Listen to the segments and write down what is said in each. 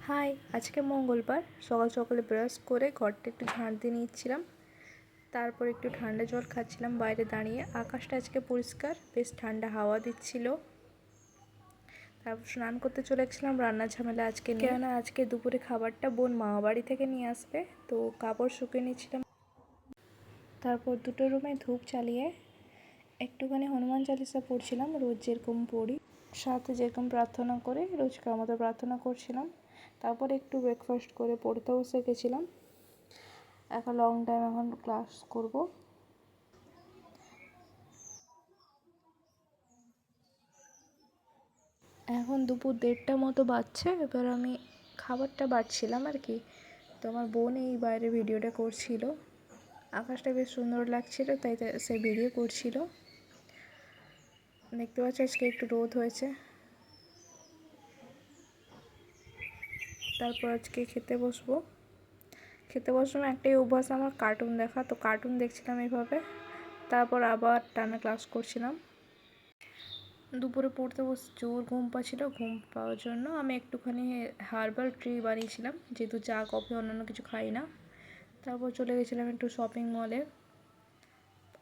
High, আজকে মঙ্গলবার। সকাল সকালে ব্রাশ করে ঘরটা একটু ঝাঁট দিয়ে নিচ্ছিলাম। তারপর একটু ঠান্ডা জল খাচ্ছিলাম বাইরে দাঁড়িয়ে। আকাশটা আজকে পরিষ্কার, বেশ ঠান্ডা হাওয়া দিচ্ছিল। তারপর স্নান করতে চলে গেছিলাম, রান্নার ঝামেলা আজকে নেই, কেননা আজকে দুপুরে খাবারটা বোন মামা বাড়ি থেকে নিয়ে আসবে, তো কাপড় শুকিয়ে নিচ্ছিলাম। তারপর দুটো রুমে ধূপ জ্বালিয়ে একটুখানি হনুমান চালিসা পড়ছিলাম, রোজ যেরকম পড়ি, সাথে যেরকম প্রার্থনা করে রোজকার মতো প্রার্থনা করছিলাম। তারপর একটু ব্রেকফাস্ট করে পড়তে বসে গেছিলাম। এখন লং টাইম এখন ক্লাস করব। এখন দুপুর 1:30 মতো বাজছে। এবার আমি খাবারটা বাড়ছিলাম আর কি। তো আমার বোন এই বাইরে ভিডিওটা করছিল, আকাশটা বেশ সুন্দর লাগছিল, তাই সে ভিডিও করছিল। দেখতে পাচ্ছি আজকে একটু রোদ হয়েছে। তারপর আজকে খেতে বসার একটাই অভ্যাস আমার, কার্টুন দেখা। তো কার্টুন দেখছিলাম এইভাবে, তারপর আবার টানা ক্লাস করছিলাম। দুপুরে পড়তে বসে জোর ঘুম পাচ্ছিল। ঘুম পাওয়ার জন্য আমি একটুখানি হার্বাল ট্রি বানিয়েছিলাম, যেহেতু চা কফি অন্যান্য কিছু খাই না। তারপর চলে গেছিলাম একটু শপিং মলে।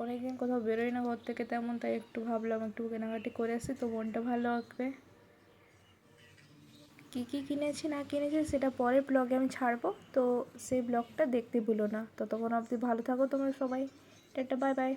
অনেকদিন কোথাও বেরোই না ঘর থেকে তেমন, তাই একটু ভাবলাম একটু কেনাকাটি করে আসি, তো মনটা ভালো রাখবে। কী কী কিনেছি না কিনেছি সেটা পরের ব্লগে আমি ছাড়বো, তো সেই ব্লগটা দেখতে ভুলো না। ততক্ষণ অবধি ভালো থাকো তোমরা সবাই। Tata, bye bye.